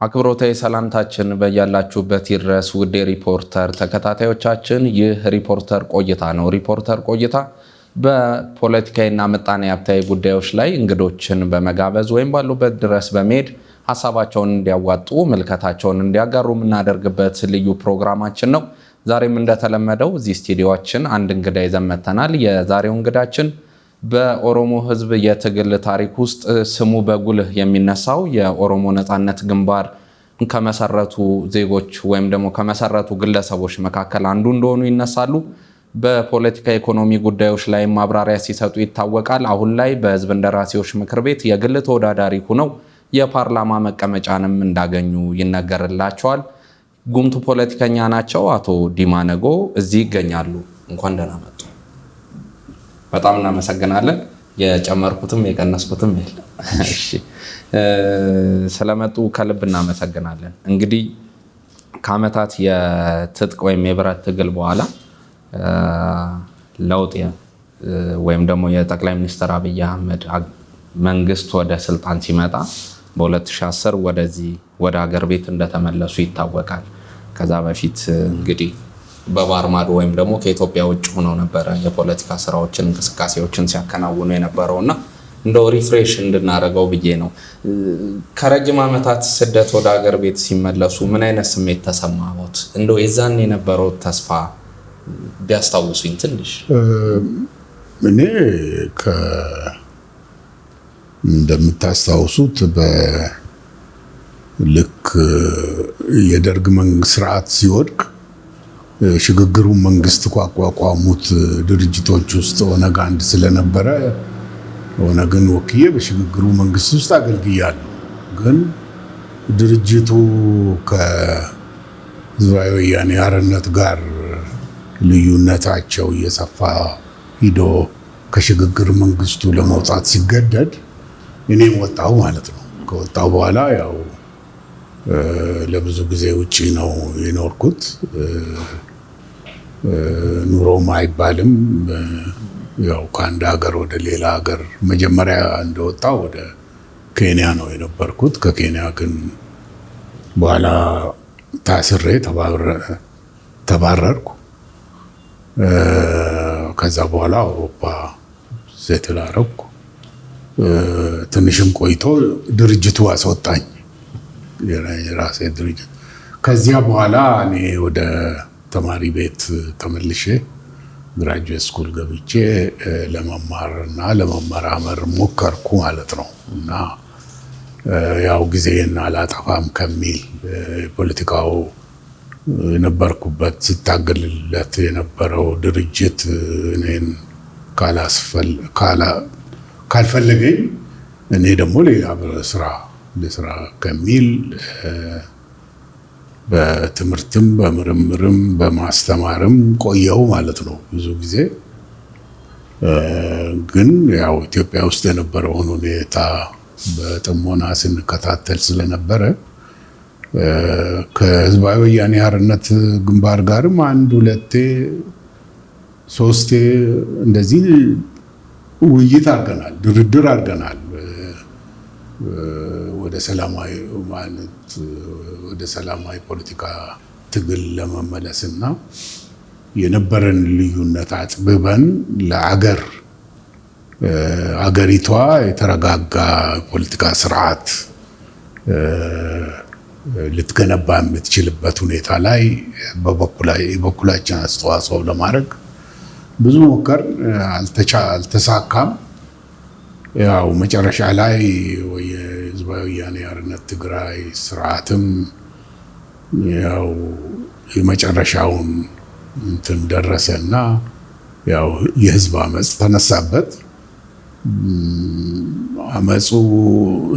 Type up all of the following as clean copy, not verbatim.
አክብሮታዊ ሰላምታችን በያላችሁበት ይድረስ ውድ ሪፖርተር ተከታታዮቻችን፣ ይህ ሪፖርተር ቆይታ ነው። ሪፖርተር ቆይታ በፖለቲካዊና ምጣኔ ሀብታዊ ጉዳዮች ላይ እንግዶችን በመጋበዝ ወይም ባሉበት ድረስ በመሄድ ሀሳባቸውን እንዲያዋጡ ምልከታቸውን እንዲያጋሩ የምናደርግበት ልዩ ፕሮግራማችን ነው። ዛሬም እንደተለመደው እዚህ ስቱዲዮአችን አንድ እንግዳ ይዘን መጥተናል። የዛሬው እንግዳችን በኦሮሞ ሕዝብ የትግል ታሪክ ውስጥ ስሙ በጉልህ የሚነሳው የኦሮሞ ነጻነት ግንባር ከመሰረቱ ዜጎች ወይም ደግሞ ከመሰረቱ ግለሰቦች መካከል አንዱ እንደሆኑ ይነሳሉ። በፖለቲካ ኢኮኖሚ ጉዳዮች ላይ ማብራሪያ ሲሰጡ ይታወቃል። አሁን ላይ በሕዝብ እንደራሴዎች ምክር ቤት የግል ተወዳዳሪ ሆነው የፓርላማ መቀመጫንም እንዳገኙ ይነገርላቸዋል። ጉምቱ ፖለቲከኛ ናቸው። አቶ ዲማ ነጎ እዚህ ይገኛሉ። እንኳን ደህና መጡ። በጣም እናመሰግናለን። የጨመርኩትም የቀነስኩትም የለም። እሺ፣ ስለመጡ ከልብ እናመሰግናለን። እንግዲህ ከዓመታት የትጥቅ ወይም የብረት ትግል በኋላ ለውጥ ወይም ደግሞ የጠቅላይ ሚኒስትር አብይ አህመድ መንግስት ወደ ስልጣን ሲመጣ በ2010 ወደዚህ ወደ ሀገር ቤት እንደተመለሱ ይታወቃል። ከዛ በፊት እንግዲህ በባህር ማዶ ወይም ደግሞ ከኢትዮጵያ ውጭ ሆነው ነበረ የፖለቲካ ስራዎችን እንቅስቃሴዎችን ሲያከናውኑ የነበረውና እንደው ሪፍሬሽ እንድናደርገው ብዬ ነው። ከረጅም ዓመታት ስደት ወደ ሀገር ቤት ሲመለሱ ምን አይነት ስሜት ተሰማዎት? እንደው የዛን የነበረው ተስፋ ቢያስታውሱኝ ትንሽ። እኔ እንደምታስታውሱት በልክ የደርግ መንግስት ስርዓት ሲወድቅ ሽግግሩ መንግስት ቋቋሙት ድርጅቶች ውስጥ ኦነግ አንድ ስለነበረ ኦነግን ወክዬ በሽግግሩ መንግስት ውስጥ አገልግያለሁ። ግን ድርጅቱ ከህዝባዊ ወያኔ ሓርነት ጋር ልዩነታቸው እየሰፋ ሂዶ ከሽግግር መንግስቱ ለመውጣት ሲገደድ እኔም ወጣሁ ማለት ነው። ከወጣሁ በኋላ ያው ለብዙ ጊዜ ውጪ ነው የኖርኩት። ኑሮም አይባልም። ያው ከአንድ ሀገር ወደ ሌላ ሀገር መጀመሪያ እንደወጣሁ ወደ ኬንያ ነው የነበርኩት። ከኬንያ ግን በኋላ ታስሬ ተባረርኩ። ከዛ በኋላ አውሮፓ ሴትል አደረኩ። ትንሽም ቆይቶ ድርጅቱ አስወጣኝ፣ የራሴ ድርጅት። ከዚያ በኋላ እኔ ወደ ተማሪ ቤት ተመልሼ ግራጁዌት ስኩል ገብቼ ለመማርና ለመመራመር ሞከርኩ ማለት ነው። እና ያው ጊዜን አላጠፋም ከሚል ፖለቲካው የነበርኩበት ስታገልለት የነበረው ድርጅት እኔን ካልፈለገኝ እኔ ደግሞ ሌላ ስራ ለስራ ከሚል በትምህርትም በምርምርም በማስተማርም ቆየው ማለት ነው ብዙ ጊዜ። ግን ያው ኢትዮጵያ ውስጥ የነበረውን ሁኔታ በጥሞና ስንከታተል ስለነበረ ከህዝባዊ ወያኔ ሓርነት ግንባር ጋርም አንድ ሁለቴ ሶስቴ እንደዚህ ውይይት አድርገናል፣ ድርድር አድርገናል። ወደ ሰላማዊ ፖለቲካ ትግል ለመመለስና የነበረን ልዩነት አጥብበን አገሪቷ የተረጋጋ ፖለቲካ ስርዓት ልትገነባ የምትችልበት ሁኔታ ላይ በበኩላችን አስተዋጽኦ ለማድረግ ብዙ ሞከር፣ አልተሳካም። ያው መጨረሻ ላይ የህዝባዊ ወያኔ ሓርነት ትግራይ ስርዓትም ያው የመጨረሻውን እንትን ደረሰና ያው የህዝብ አመጽ ተነሳበት። አመጹ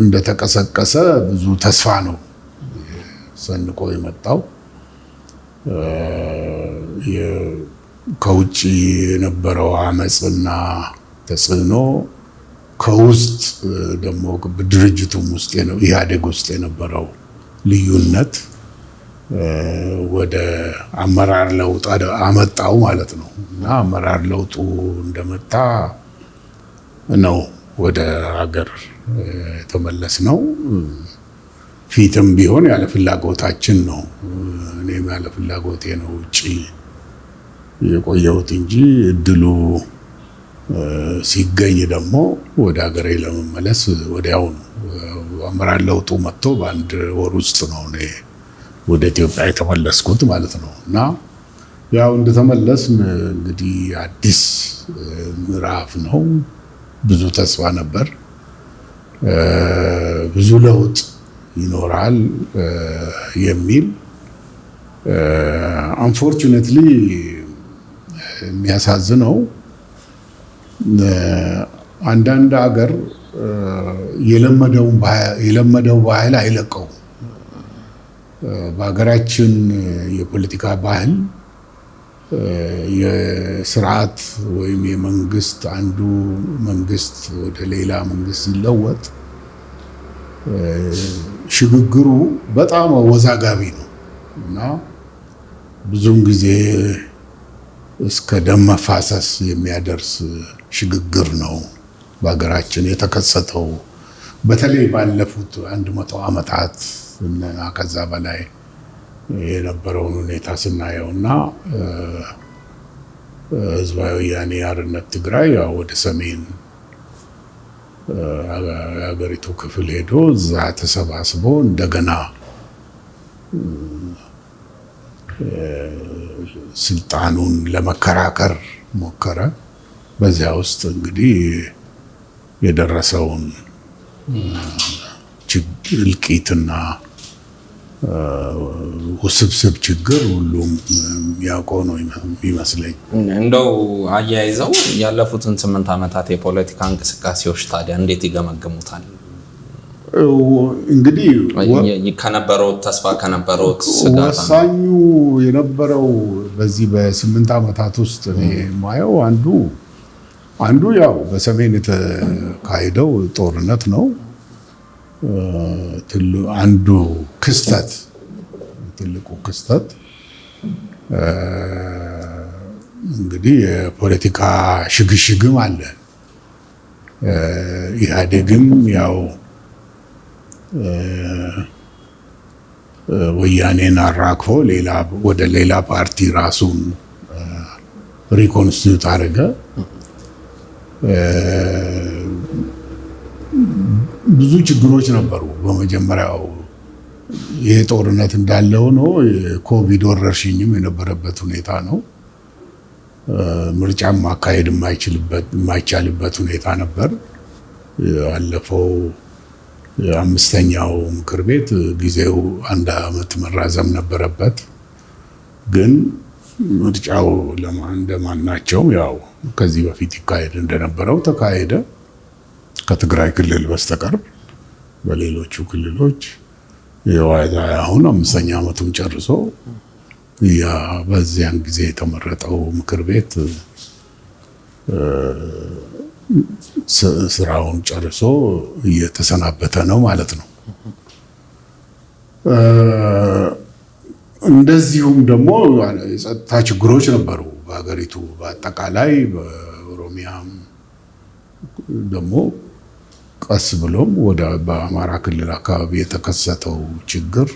እንደተቀሰቀሰ ብዙ ተስፋ ነው ሰንቆ የመጣው። ከውጭ የነበረው አመጽና ተጽዕኖ ከውስጥ ደግሞ ድርጅቱም ውስጥ ኢህአዴግ ውስጥ የነበረው ልዩነት ወደ አመራር ለውጥ አመጣው ማለት ነው። እና አመራር ለውጡ እንደመጣ ነው ወደ ሀገር የተመለስ ነው። ፊትም ቢሆን ያለ ፍላጎታችን ነው። እኔም ያለ ፍላጎቴ ነው ውጪ የቆየሁት እንጂ እድሉ ሲገኝ ደግሞ ወደ ሀገሬ ለመመለስ ወዲያው ነው። አመራር ለውጡ መጥቶ በአንድ ወር ውስጥ ነው እኔ ወደ ኢትዮጵያ የተመለስኩት ማለት ነው። እና ያው እንደተመለስን እንግዲህ አዲስ ምዕራፍ ነው። ብዙ ተስፋ ነበር። ብዙ ለውጥ ይኖራል የሚል አንፎርቹኔትሊ የሚያሳዝነው አንዳንድ ሀገር የለመደው ባህል አይለቀው። በሀገራችን የፖለቲካ ባህል የስርዓት ወይም የመንግስት አንዱ መንግስት ወደ ሌላ መንግስት ሲለወጥ ሽግግሩ በጣም አወዛጋቢ ነው እና ብዙውን ጊዜ እስከ ደም መፋሰስ የሚያደርስ ሽግግር ነው በሀገራችን የተከሰተው። በተለይ ባለፉት 100 ዓመታት እና ከዛ በላይ የነበረውን ሁኔታ ስናየውና ህዝባዊ ወያኔ ሓርነት ትግራይ ያው ወደ ሰሜን የሀገሪቱ ክፍል ሄዶ እዛ ተሰባስቦ እንደገና ስልጣኑን ለመከራከር ሞከረ። በዚያ ውስጥ እንግዲህ የደረሰውን እልቂትና ውስብስብ ችግር ሁሉም ያውቀው ነው ይመስለኝ። እንደው አያይዘው ያለፉትን 8 ዓመታት የፖለቲካ እንቅስቃሴዎች ታዲያ እንዴት ይገመግሙታል? እንግዲህ ከነበረው ተስፋ ከነበረው ስጋት ወሳኙ የነበረው በዚህ በ8 ዓመታት ውስጥ የማየው አንዱ ያው በሰሜን የተካሄደው ጦርነት ነው። አንዱ ክስተት ትልቁ ክስተት እንግዲህ የፖለቲካ ሽግሽግም አለ። ኢህአዴግም ያው ወያኔን አራክፎ ወደ ሌላ ፓርቲ ራሱን ሪኮንስቲቱት አደረገ። ብዙ ችግሮች ነበሩ። በመጀመሪያው ይሄ ጦርነት እንዳለ ሆኖ የኮቪድ ወረርሽኝም የነበረበት ሁኔታ ነው። ምርጫም ማካሄድ የማይቻልበት ሁኔታ ነበር። ያለፈው 5ኛው ምክር ቤት ጊዜው 1 ዓመት መራዘም ነበረበት። ግን ምርጫው እንደማናቸው ያው ከዚህ በፊት ይካሄድ እንደነበረው ተካሄደ። ከትግራይ ክልል በስተቀር በሌሎቹ ክልሎች አሁን 5ኛ ዓመቱን ጨርሶ በዚያን ጊዜ የተመረጠው ምክር ቤት ስራውን ጨርሶ እየተሰናበተ ነው ማለት ነው። እንደዚሁም ደግሞ የጸጥታ ችግሮች ነበሩ በሀገሪቱ በአጠቃላይ። በኦሮሚያም ደግሞ ቀስ ብሎም በአማራ ክልል አካባቢ የተከሰተው ችግር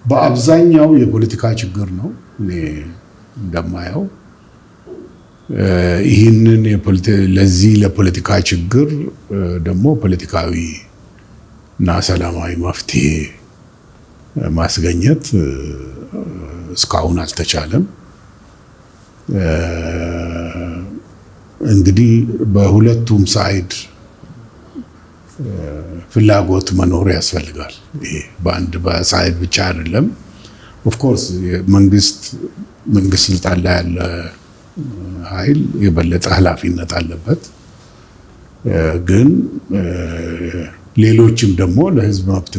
በአብዛኛው የፖለቲካ ችግር ነው እኔ እንደማየው። ይህንን ለዚህ ለፖለቲካ ችግር ደግሞ ፖለቲካዊ እና ሰላማዊ መፍትሄ ማስገኘት እስካሁን አልተቻለም። እንግዲህ በሁለቱም ሳይድ ፍላጎት መኖር ያስፈልጋል። ይሄ በአንድ በሳይድ ብቻ አይደለም። ኦፍ ኮርስ መንግስት ስልጣን ላይ ያለ ኃይል የበለጠ ኃላፊነት አለበት። ግን ሌሎችም ደግሞ ለህዝብ መብት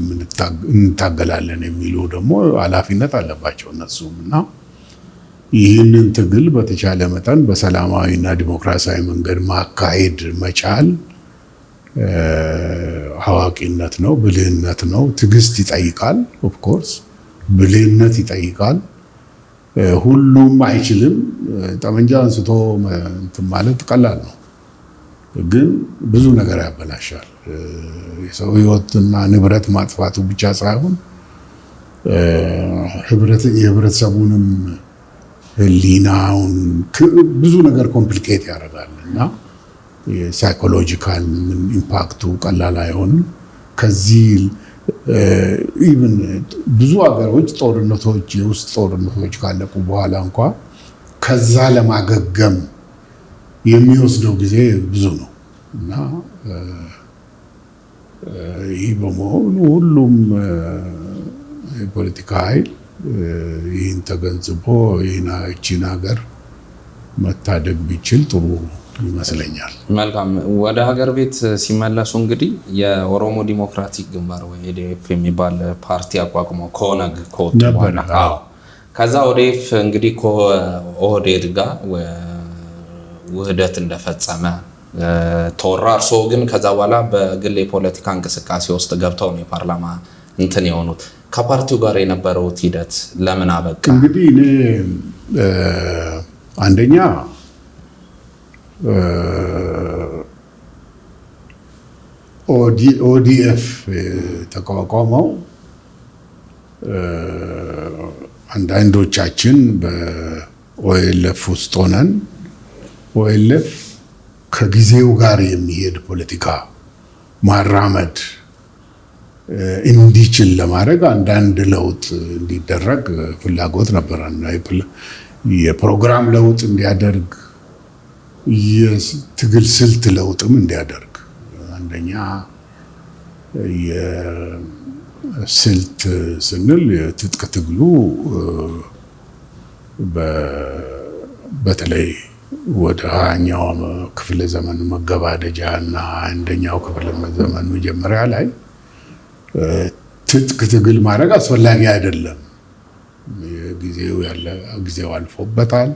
እንታገላለን የሚሉ ደግሞ ኃላፊነት አለባቸው እነሱም እና ይህንን ትግል በተቻለ መጠን በሰላማዊና ዲሞክራሲያዊ መንገድ ማካሄድ መቻል አዋቂነት ነው፣ ብልህነት ነው። ትዕግስት ይጠይቃል። ኦፍ ኮርስ ብልህነት ይጠይቃል። ሁሉም አይችልም። ጠመንጃ አንስቶ እንትን ማለት ቀላል ነው፣ ግን ብዙ ነገር ያበላሻል። የሰው ህይወትና ንብረት ማጥፋቱ ብቻ ሳይሆን የህብረተሰቡንም ህሊናውን ብዙ ነገር ኮምፕሊኬት ያደርጋል እና የሳይኮሎጂካል ኢምፓክቱ ቀላል አይሆንም። ከዚህ ኢቭን ብዙ ሀገሮች ጦርነቶች፣ የውስጥ ጦርነቶች ካለቁ በኋላ እንኳ ከዛ ለማገገም የሚወስደው ጊዜ ብዙ ነው እና ይህ በመሆኑ ሁሉም የፖለቲካ ኃይል ይህን ተገንዝቦ ይህችን ሀገር መታደግ ቢችል ጥሩ ይመስለኛል። መልካም። ወደ ሀገር ቤት ሲመለሱ እንግዲህ የኦሮሞ ዲሞክራቲክ ግንባር ወይ ኦዲኤፍ የሚባል ፓርቲ አቋቁመው ከኦነግ ከወጡ በኋላ ከዛ ኦዲኤፍ እንግዲህ ከኦህዴድ ጋር ውህደት እንደፈጸመ ተወራ። እርስዎ ግን ከዛ በኋላ በግል የፖለቲካ እንቅስቃሴ ውስጥ ገብተው ነው የፓርላማ እንትን የሆኑት። ከፓርቲው ጋር የነበረው ሂደት ለምን አበቃ? እንግዲህ እኔ አንደኛ ኦዲኤፍ ተቋቋመው አንዳንዶቻችን በኦኤልኤፍ ውስጥ ሆነን ኦኤልኤፍ ከጊዜው ጋር የሚሄድ ፖለቲካ ማራመድ እንዲችል ለማድረግ አንዳንድ ለውጥ እንዲደረግ ፍላጎት ነበረን። የፕሮግራም ለውጥ እንዲያደርግ፣ የትግል ስልት ለውጥም እንዲያደርግ። አንደኛ የስልት ስንል የትጥቅ ትግሉ በተለይ ወደ 20ኛው ክፍለ ዘመን መገባደጃ እና 1ኛው ክፍለ ዘመን መጀመሪያ ላይ ትጥቅ ትግል ማድረግ አስፈላጊ አይደለም። ጊዜው አልፎበታል።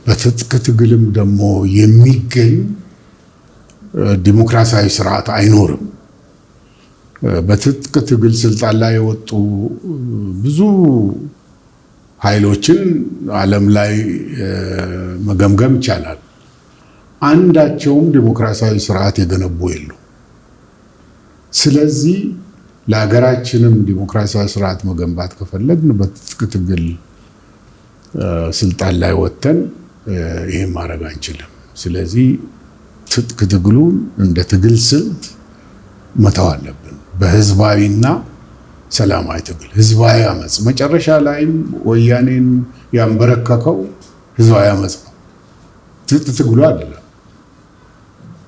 በትጥቅ ትግልም ደግሞ የሚገኝ ዲሞክራሲያዊ ስርዓት አይኖርም። በትጥቅ ትግል ስልጣን ላይ የወጡ ብዙ ኃይሎችን ዓለም ላይ መገምገም ይቻላል። አንዳቸውም ዲሞክራሲያዊ ስርዓት የገነቡ የሉ። ስለዚህ ለሀገራችንም ዲሞክራሲያዊ ስርዓት መገንባት ከፈለግን በትጥቅ ትግል ስልጣን ላይ ወጥተን ይሄን ማድረግ አንችልም። ስለዚህ ትጥቅ ትግሉን እንደ ትግል ስልት መተው አለብን። በህዝባዊና ሰላማዊ ትግል፣ ህዝባዊ አመጽ፣ መጨረሻ ላይም ወያኔን ያንበረከከው ህዝባዊ አመጽ ነው፣ ትጥቅ ትግሉ አይደለም።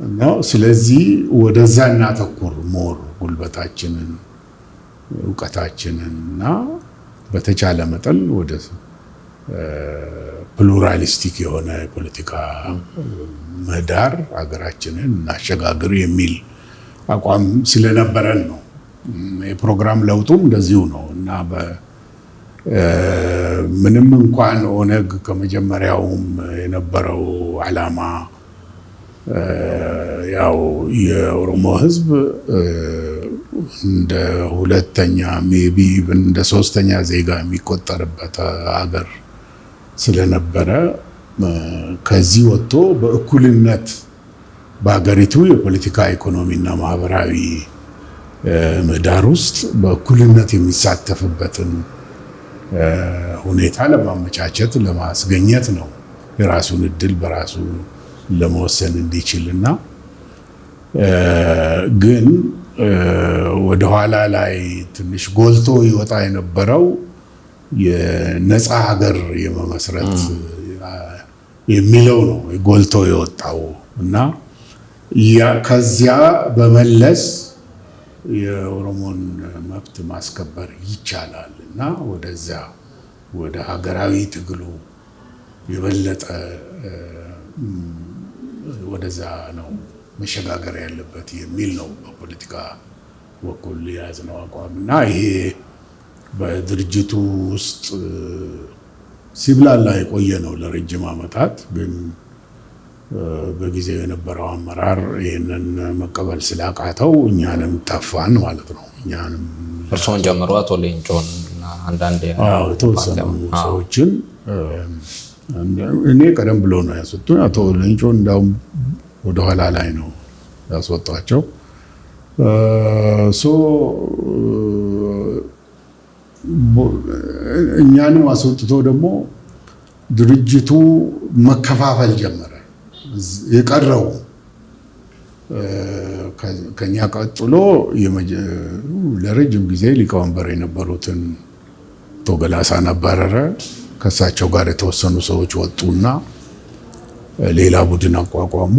እና ስለዚህ ወደዛ እናተኩር፣ ሞር ጉልበታችንን፣ እውቀታችንን እና በተቻለ መጠን ወደ ፕሉራሊስቲክ የሆነ የፖለቲካ ምህዳር ሀገራችንን እናሸጋግር የሚል አቋም ስለነበረን ነው። የፕሮግራም ለውጡም እንደዚሁ ነው እና ምንም እንኳን ኦነግ ከመጀመሪያውም የነበረው ዓላማ ያው የኦሮሞ ህዝብ እንደ ሁለተኛ ሜቢ እንደ ሶስተኛ ዜጋ የሚቆጠርበት ሀገር ስለነበረ ከዚህ ወጥቶ በእኩልነት በሀገሪቱ የፖለቲካ ኢኮኖሚና ማህበራዊ ምህዳር ውስጥ በእኩልነት የሚሳተፍበትን ሁኔታ ለማመቻቸት ለማስገኘት ነው። የራሱን እድል በራሱ ለመወሰን እንዲችልና ግን ወደኋላ ላይ ትንሽ ጎልቶ ይወጣ የነበረው የነፃ ሀገር የመመስረት የሚለው ነው ጎልቶ የወጣው እና ከዚያ በመለስ የኦሮሞን መብት ማስከበር ይቻላል እና ወደዚያ ወደ ሀገራዊ ትግሉ የበለጠ ወደዛ ነው መሸጋገር ያለበት የሚል ነው በፖለቲካ በኩል የያዝነው አቋም እና ይሄ በድርጅቱ ውስጥ ሲብላላ የቆየ ነው ለረጅም ዓመታት። ግን በጊዜው የነበረው አመራር ይህንን መቀበል ስላቃተው እኛንም ተፋን ማለት ነው። እኛንም እርስዎን ጀምሮ አቶ ሌንጮን እና አንዳንድ የተወሰኑ ሰዎችን እኔ ቀደም ብሎ ነው ያስወጡኝ። አቶ ሌንጮ እንዳውም ወደኋላ ላይ ነው ያስወጣቸው። እኛንም አስወጥቶ ደግሞ ድርጅቱ መከፋፈል ጀመረ። የቀረው ከኛ ቀጥሎ ለረጅም ጊዜ ሊቀመንበር የነበሩትን አቶ ገላሳን አባረረ። ከእሳቸው ጋር የተወሰኑ ሰዎች ወጡና ሌላ ቡድን አቋቋሙ።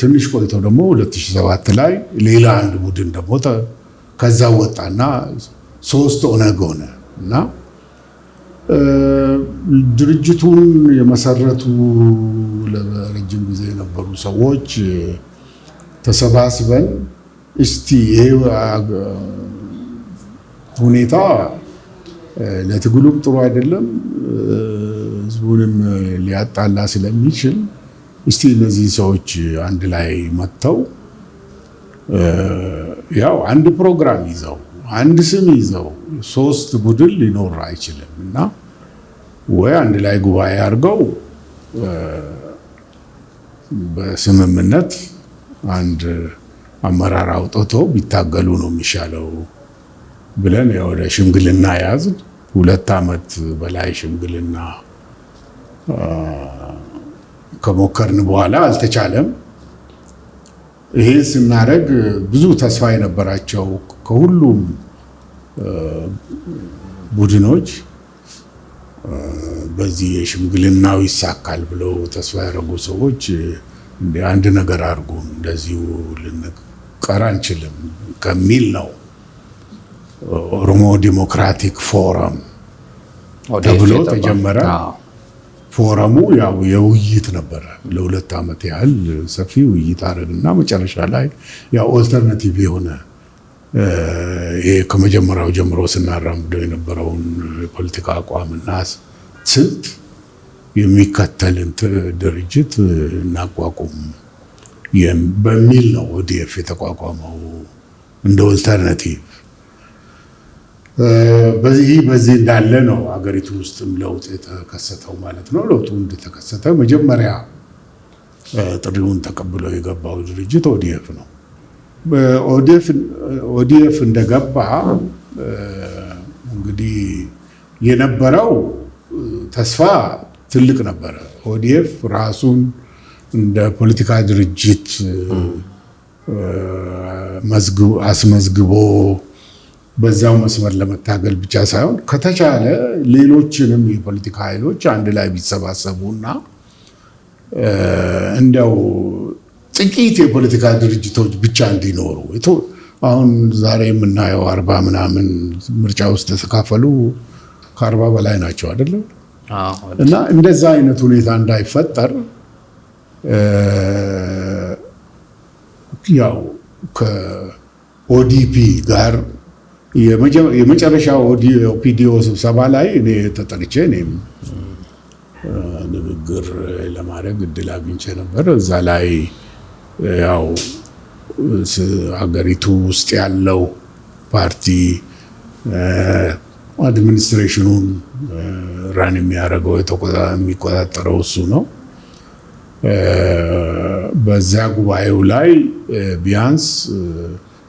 ትንሽ ቆይተው ደግሞ 2007 ላይ ሌላ አንድ ቡድን ደግሞ ከዛ ወጣና 3 ኦነግ ሆነ እና ድርጅቱን የመሰረቱ ለረጅም ጊዜ የነበሩ ሰዎች ተሰባስበን እስቲ ይሄ ሁኔታ ለትግሉም ጥሩ አይደለም፣ ህዝቡንም ሊያጣላ ስለሚችል እስቲ እነዚህ ሰዎች አንድ ላይ መጥተው ያው አንድ ፕሮግራም ይዘው አንድ ስም ይዘው 3 ቡድን ሊኖር አይችልም እና ወይ አንድ ላይ ጉባኤ አድርገው በስምምነት አንድ አመራር አውጥቶ ቢታገሉ ነው የሚሻለው ብለን ወደ ሽምግልና ያዝን። 2 ዓመት በላይ ሽምግልና ከሞከርን በኋላ አልተቻለም። ይሄ ስናደርግ ብዙ ተስፋ የነበራቸው ከሁሉም ቡድኖች በዚህ የሽምግልናው ይሳካል ብለው ተስፋ ያደረጉ ሰዎች እንደ አንድ ነገር አድርጉ እንደዚሁ ልንቀር አንችልም ከሚል ነው ኦሮሞ ዲሞክራቲክ ፎረም ተብሎ ተጀመረ። ፎረሙ ያው የውይይት ነበረ። ለ2 ዓመት ያህል ሰፊ ውይይት አደረግና መጨረሻ ላይ ያው ኦልተርናቲቭ የሆነ ይሄ ከመጀመሪያው ጀምሮ ስናራምደው የነበረውን የፖለቲካ አቋምና ስልት የሚከተል ድርጅት እናቋቁም በሚል ነው ኦዲኤፍ የተቋቋመው እንደ ኦልተርናቲቭ። በዚህ እንዳለ ነው አገሪቱ ውስጥም ለውጥ የተከሰተው ማለት ነው። ለውጡ እንደተከሰተ መጀመሪያ ጥሪውን ተቀብሎ የገባው ድርጅት ኦዲኤፍ ነው። ኦዲኤፍ እንደገባ እንግዲህ የነበረው ተስፋ ትልቅ ነበረ። ኦዲኤፍ ራሱን እንደ ፖለቲካ ድርጅት አስመዝግቦ በዛው መስመር ለመታገል ብቻ ሳይሆን ከተቻለ ሌሎችንም የፖለቲካ ኃይሎች አንድ ላይ ቢሰባሰቡና እንደው ጥቂት የፖለቲካ ድርጅቶች ብቻ እንዲኖሩ አሁን ዛሬ የምናየው 40 ምናምን ምርጫ ውስጥ የተካፈሉ ከ40 በላይ ናቸው አይደለም? እና እንደዛ አይነት ሁኔታ እንዳይፈጠር ያው ከኦዲፒ ጋር የመጨረሻው ኦፒዲዮ ስብሰባ ላይ እኔ ተጠርቼ እኔም ንግግር ለማድረግ እድል አግኝቼ ነበር። እዛ ላይ ያው ሀገሪቱ ውስጥ ያለው ፓርቲ አድሚኒስትሬሽኑን ራን የሚያደርገው የሚቆጣጠረው እሱ ነው። በዛ ጉባኤው ላይ ቢያንስ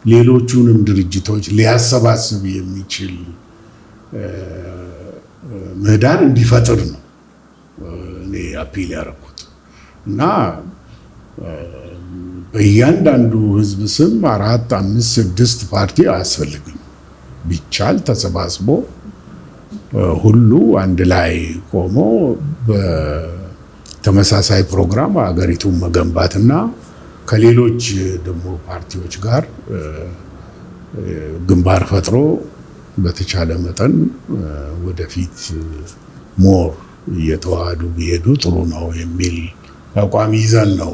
ሌሎቹንም ድርጅቶች ሊያሰባስብ የሚችል ምህዳር እንዲፈጥር ነው እኔ አፒል ያደረኩት እና በእያንዳንዱ ህዝብ ስም 4፣ 5፣ 6 ፓርቲ አያስፈልግም። ቢቻል ተሰባስቦ ሁሉ አንድ ላይ ቆሞ በተመሳሳይ ፕሮግራም ሀገሪቱን መገንባትና ከሌሎች ደግሞ ፓርቲዎች ጋር ግንባር ፈጥሮ በተቻለ መጠን ወደፊት ሞር እየተዋሃዱ ቢሄዱ ጥሩ ነው የሚል አቋም ይዘን ነው።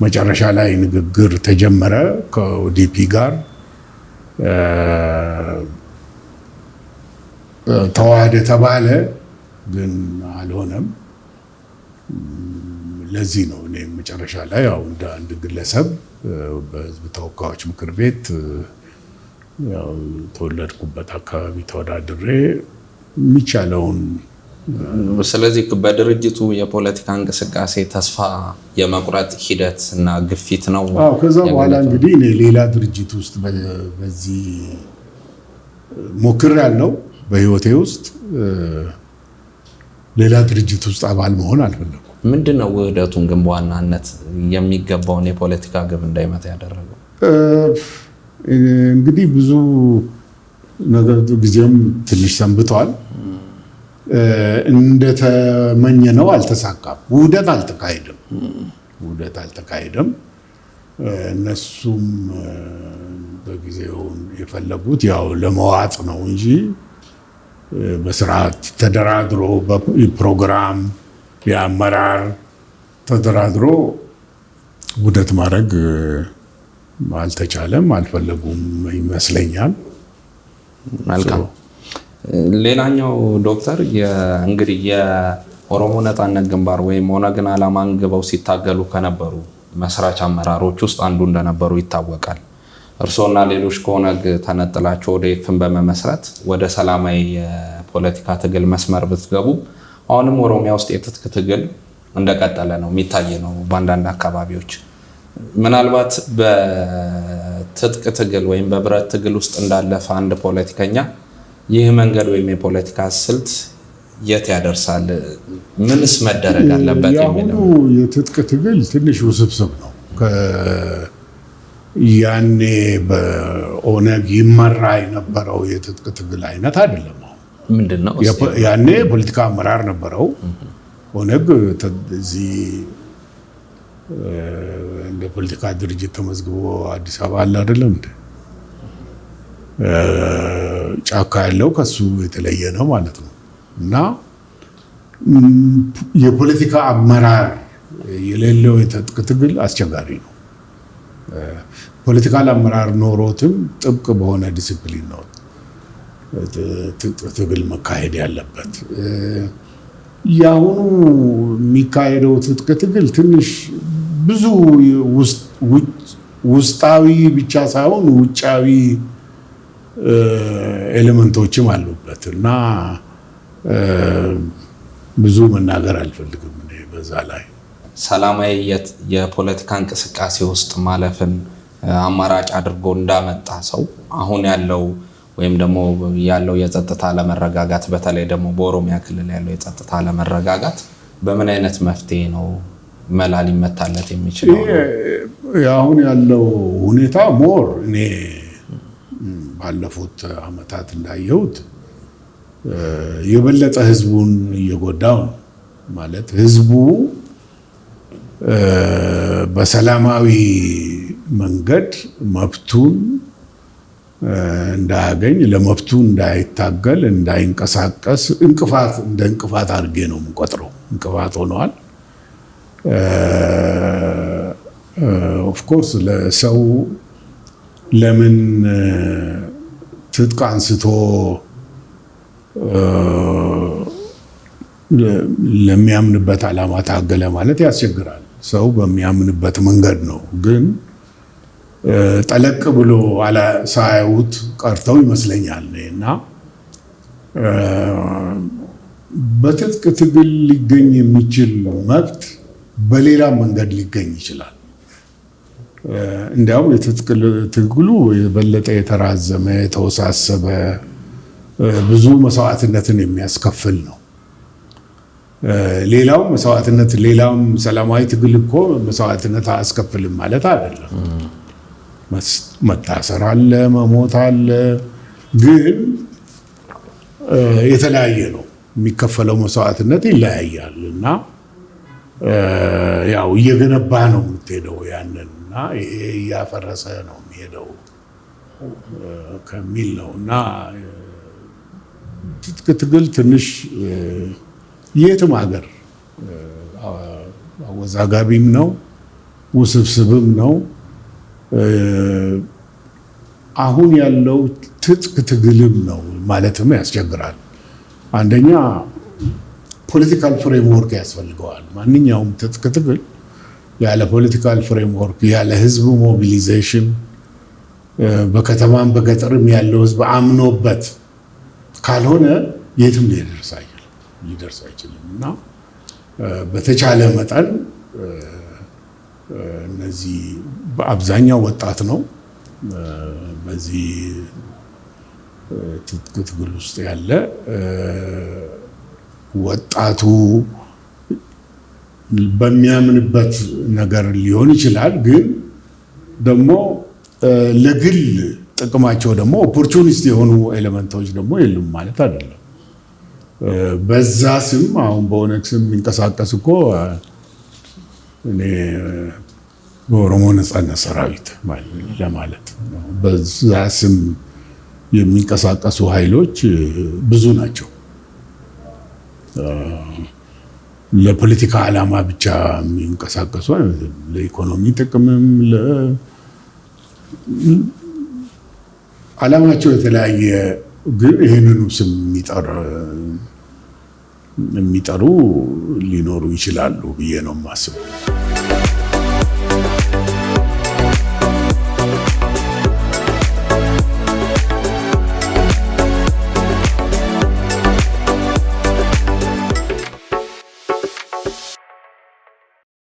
መጨረሻ ላይ ንግግር ተጀመረ ከኦዲፒ ጋር ተዋሃደ ተባለ፣ ግን አልሆነም። ለዚህ ነው እኔ መጨረሻ ላይ ያው እንደ አንድ ግለሰብ በህዝብ ተወካዮች ምክር ቤት ያው ተወለድኩበት አካባቢ ተወዳድሬ የሚቻለውን ስለዚህ በድርጅቱ የፖለቲካ እንቅስቃሴ ተስፋ የመቁረጥ ሂደት እና ግፊት ነው። ከዛ በኋላ እንግዲህ እኔ ሌላ ድርጅት ውስጥ በዚህ ሞክሬያለሁ። በህይወቴ ውስጥ ሌላ ድርጅት ውስጥ አባል መሆን አልፈለኩም። ምንድነው ውህደቱን ግን በዋናነት የሚገባውን የፖለቲካ ግብ እንዳይመታ ያደረገው? እንግዲህ ብዙ ነገር ጊዜም ትንሽ ሰንብቷል። እንደተመኘነው አልተሳካም። ውህደት አልተካሄደም። እነሱም በጊዜው የፈለጉት ያው ለመዋጥ ነው እንጂ በስርዓት ተደራድሮ በፕሮግራም የአመራር ተደራድሮ ውህደት ማድረግ አልተቻለም፣ አልፈለጉም ይመስለኛል። መልካም። ሌላኛው ዶክተር እንግዲህ የኦሮሞ ነጻነት ግንባር ወይም ኦነግን ዓላማ አንግበው ሲታገሉ ከነበሩ መስራች አመራሮች ውስጥ አንዱ እንደነበሩ ይታወቃል። እርስዎና ሌሎች ከኦነግ ተነጥላቸው ወደ ኢፍን በመመስረት ወደ ሰላማዊ የፖለቲካ ትግል መስመር ብትገቡ አሁንም ኦሮሚያ ውስጥ የትጥቅ ትግል እንደቀጠለ ነው የሚታይ ነው በአንዳንድ አካባቢዎች። ምናልባት በትጥቅ ትግል ወይም በብረት ትግል ውስጥ እንዳለፈ አንድ ፖለቲከኛ ይህ መንገድ ወይም የፖለቲካ ስልት የት ያደርሳል? ምንስ መደረግ አለበት የሚለው የትጥቅ ትግል ትንሽ ውስብስብ ነው። ያኔ በኦነግ ይመራ የነበረው የትጥቅ ትግል አይነት አይደለም። ምንድነው? ያኔ ፖለቲካ አመራር ነበረው ኦነግ። እዚህ እንደ ፖለቲካ ድርጅት ተመዝግቦ አዲስ አበባ አለ አይደለም እንዴ? ጫካ ያለው ከሱ የተለየ ነው ማለት ነው። እና የፖለቲካ አመራር የሌለው የትጥቅ ትግል አስቸጋሪ ነው። ፖለቲካል አመራር ኖሮትም ጥብቅ በሆነ ዲሲፕሊን ነው ትግል መካሄድ ያለበት። ያሁኑ የሚካሄደው ትጥቅ ትግል ትንሽ ብዙ ውስጣዊ ብቻ ሳይሆን ውጫዊ ኤሌመንቶችም አሉበት እና ብዙ መናገር አልፈልግም በዛ ላይ። ሰላማዊ የፖለቲካ እንቅስቃሴ ውስጥ ማለፍን አማራጭ አድርጎ እንዳመጣ ሰው አሁን ያለው ወይም ደግሞ ያለው የጸጥታ አለመረጋጋት በተለይ ደግሞ በኦሮሚያ ክልል ያለው የጸጥታ አለመረጋጋት በምን አይነት መፍትሄ ነው መላ ሊመታለት የሚችለው? አሁን ያለው ሁኔታ ሞር እኔ ባለፉት አመታት እንዳየሁት የበለጠ ህዝቡን እየጎዳው ነው። ማለት ህዝቡ በሰላማዊ መንገድ መብቱን እንዳያገኝ፣ ለመብቱ እንዳይታገል፣ እንዳይንቀሳቀስ እንደ እንቅፋት አድርጌ ነው የምቆጥረው። እንቅፋት ሆነዋል። ኦፍ ኮርስ ለሰው ለምን ትጥቅ አንስቶ ለሚያምንበት ዓላማ ታገለ ማለት ያስቸግራል። ሰው በሚያምንበት መንገድ ነው። ግን ጠለቅ ብሎ ሳያዩት ቀርተው ይመስለኛል እና በትጥቅ ትግል ሊገኝ የሚችል መብት በሌላ መንገድ ሊገኝ ይችላል። እንዲያውም የትጥቅ ትግሉ የበለጠ የተራዘመ የተወሳሰበ ብዙ መስዋዕትነትን የሚያስከፍል ነው። ሌላው መስዋዕትነት ሌላውም ሰላማዊ ትግል እኮ መስዋዕትነት አያስከፍልም ማለት አይደለም። መታሰር አለ፣ መሞት አለ። ግን የተለያየ ነው። የሚከፈለው መስዋዕትነት ይለያያል እና ያው እየገነባ ነው የምትሄደው ያንን እና ይሄ እያፈረሰ ነው የሚሄደው ከሚል ነው እና ትጥቅ ትግል ትንሽ የትም ሀገር አወዛጋቢም ነው፣ ውስብስብም ነው። አሁን ያለው ትጥቅ ትግልም ነው ማለትም ያስቸግራል። አንደኛ ፖለቲካል ፍሬምወርክ ያስፈልገዋል። ማንኛውም ትጥቅ ትግል ያለ ፖለቲካል ፍሬምወርክ፣ ያለ ህዝብ ሞቢሊዜሽን፣ በከተማም በገጠርም ያለው ህዝብ አምኖበት ካልሆነ የትም ሊደርስ አይችልም። ሊደርስ አይችልም። እና በተቻለ መጠን እነዚህ በአብዛኛው ወጣት ነው በዚህ ትግል ውስጥ ያለ ወጣቱ በሚያምንበት ነገር ሊሆን ይችላል። ግን ደግሞ ለግል ጥቅማቸው ደግሞ ኦፖርቹኒስት የሆኑ ኤሌመንቶች ደግሞ የሉም ማለት አይደለም። በዛ ስም አሁን በኦነግ ስም የሚንቀሳቀስ እኮ እኔ በኦሮሞ ነጻነት ሰራዊት ለማለት ነው። በዛ ስም የሚንቀሳቀሱ ኃይሎች ብዙ ናቸው። ለፖለቲካ ዓላማ ብቻ የሚንቀሳቀሱ ለኢኮኖሚ ጥቅምም ዓላማቸው የተለያየ ግን ይህንኑ ስም የሚጠሩ ሊኖሩ ይችላሉ ብዬ ነው የማስበው።